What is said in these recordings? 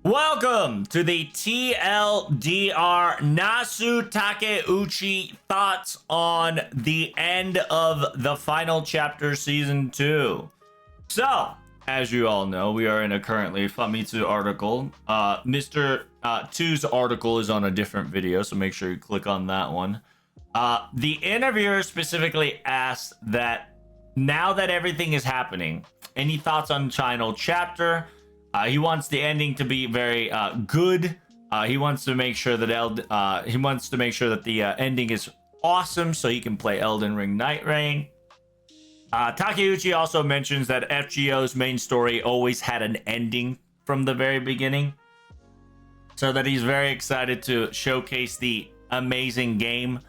Welcome to the TLDR Nasu Takeuchi thoughts on the end of the final chapter season 2. So, as you all know, we are in a currently Famitsu article. Mr. 2's article is on a different video, so make sure you click on that one. The interviewer specifically asked that now that everything is happening, any thoughts on final chapter? He wants the ending to be very good. He wants to make sure that the ending is awesome, so he can play Elden Ring Night Rain. Takeuchi also mentions that FGO's main story always had an ending from the very beginning, so that he's very excited to showcase the amazing game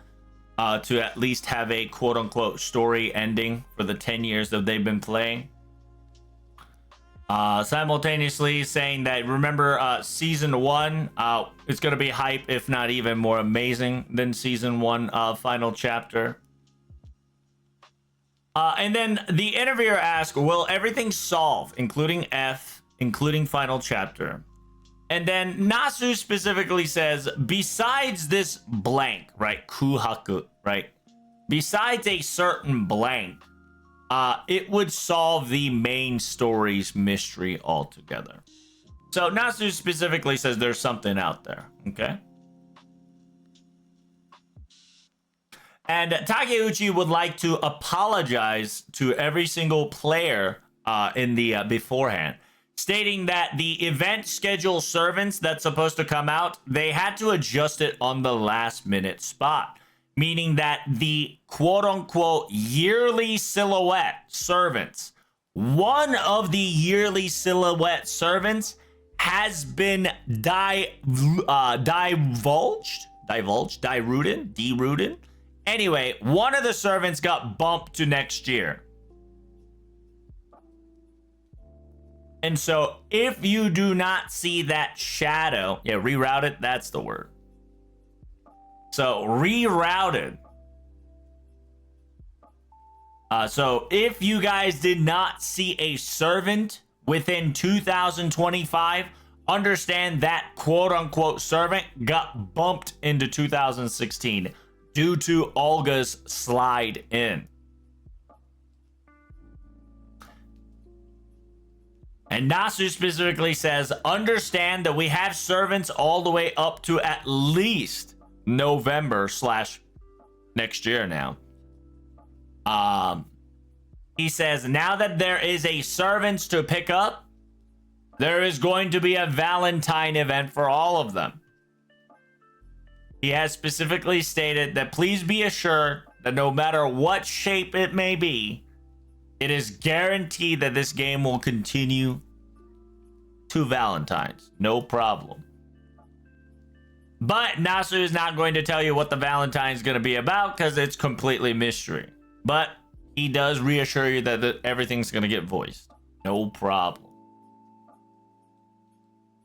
to at least have a quote-unquote story ending for the 10 years that they've been playing. Simultaneously saying that remember season 1, it's going to be hype, if not even more amazing than season 1 final chapter. And then the interviewer asked, will everything solve, including including final chapter? And then Nasu specifically says, besides this blank, right, kuhaku, right, besides a certain blank, it would solve the main story's mystery altogether. So Nasu specifically says there's something out there, okay? And Takeuchi would like to apologize to every single player in the beforehand, stating that the event schedule servants that's supposed to come out, they had to adjust it on the last minute spot. Meaning that the quote-unquote yearly silhouette servants, one of the yearly silhouette servants has been derooted. Anyway, one of the servants got bumped to next year. And so if you do not see that shadow, rerouted, that's the word. So rerouted. So if you guys did not see a servant within 2025, understand that quote-unquote servant got bumped into 2016 due to Olga's slide in. And Nasu specifically says, understand that we have servants all the way up to at least November / next year now. He says, now that there is a servants to pick up, there is going to be a Valentine event for all of them. He has specifically stated that please be assured that no matter what shape it may be, it is guaranteed that this game will continue to Valentine's. No problem. But Nasu is not going to tell you what the Valentine is going to be about because it's completely mystery. But he does reassure you that everything's going to get voiced. No problem.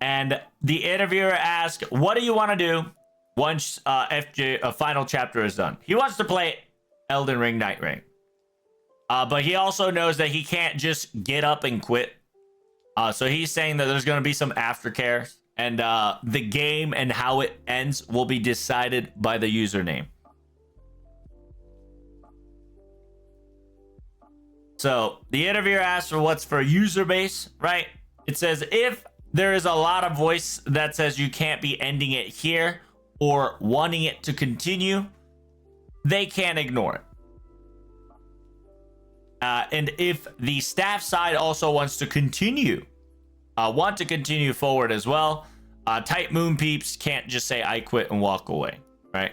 And the interviewer asked, what do you want to do once a final chapter is done? He wants to play Elden Ring Night Rain. But he also knows that he can't just get up and quit. So he's saying that there's going to be some aftercare. And the game and how it ends will be decided by the username. So the interviewer asks for what's for user base, right? It says if there is a lot of voice that says you can't be ending it here or wanting it to continue, they can't ignore it. And if the staff side also wants to continue, want to continue forward as well, Tight Moon peeps can't just say I quit and walk away, right?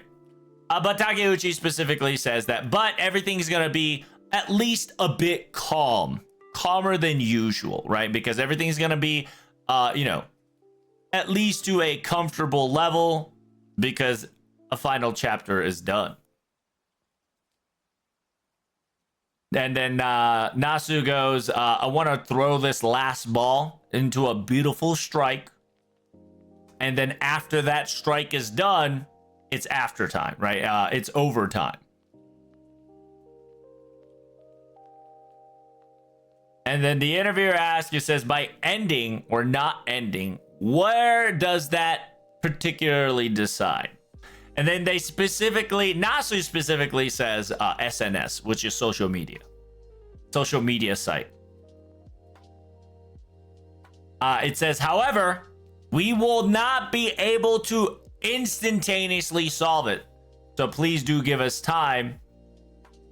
But Takeuchi specifically says that, but everything's gonna be at least a bit calmer than usual, right? Because everything's gonna be, at least to a comfortable level because a final chapter is done. And then Nasu goes, I want to throw this last ball into a beautiful strike. And then after that strike is done, it's after time, right? It's overtime. And then the interviewer asks, he says, by ending or not ending, where does that particularly decide? And then they specifically, Nasu specifically says SNS, which is social media site. It says, however, we will not be able to instantaneously solve it. So please do give us time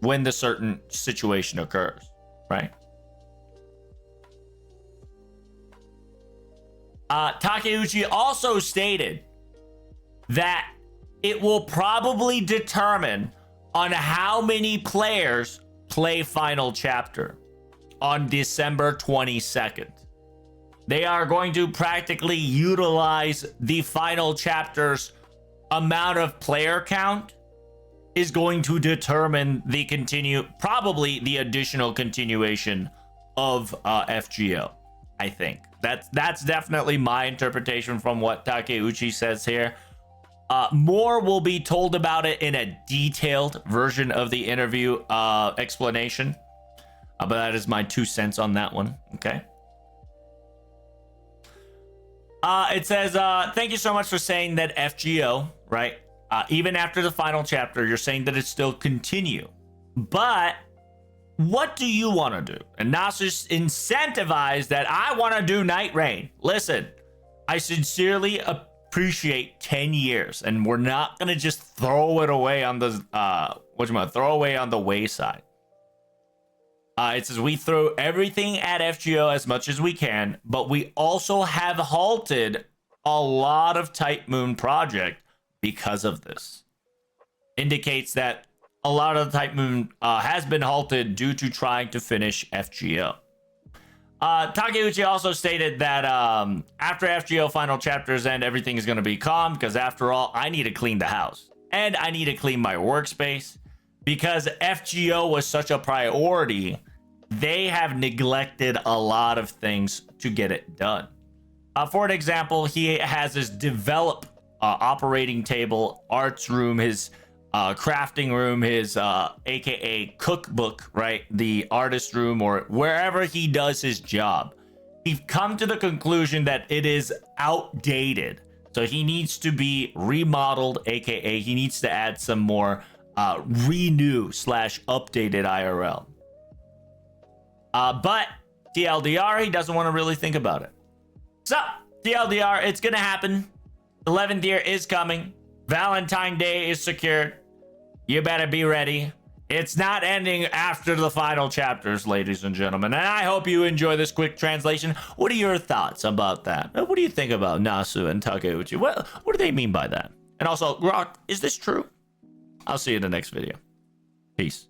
when the certain situation occurs, right? Takeuchi also stated that it will probably determine on how many players play Final Chapter on December 22nd. They are going to practically utilize the Final Chapter's amount of player count is going to determine the probably the additional continuation of FGO. I think that's definitely my interpretation from what Takeuchi says here. More will be told about it in a detailed version of the interview explanation, but that is my 2 cents on that one. Okay. It says, thank you so much for saying that FGO, right? Even after the final chapter, you're saying that it still continue. But what do you want to do? And Nasu's incentivized that I want to do Night Rain. Listen, I sincerely appreciate 10 years, and we're not going to just throw it away on the, throw away on the wayside. It says we throw everything at FGO as much as we can, but we also have halted a lot of Type Moon project because of this. Indicates that a lot of the Type Moon has been halted due to trying to finish FGO. Takeuchi also stated that after FGO final chapters end, everything is going to be calm because after all, I need to clean the house and I need to clean my workspace because FGO was such a priority. They have neglected a lot of things to get it done. For an example, he has his develop operating table, arts room, his crafting room, his aka cookbook, right? The artist room or wherever he does his job. He's come to the conclusion that it is outdated. So he needs to be remodeled, aka he needs to add some more renew/updated IRL. But TLDR, he doesn't want to really think about it. So, TLDR, it's going to happen. 11th year is coming. Valentine's Day is secured. You better be ready. It's not ending after the final chapters, ladies and gentlemen. And I hope you enjoy this quick translation. What are your thoughts about that? What do you think about Nasu and Takeuchi? What do they mean by that? And also, Rock, is this true? I'll see you in the next video. Peace.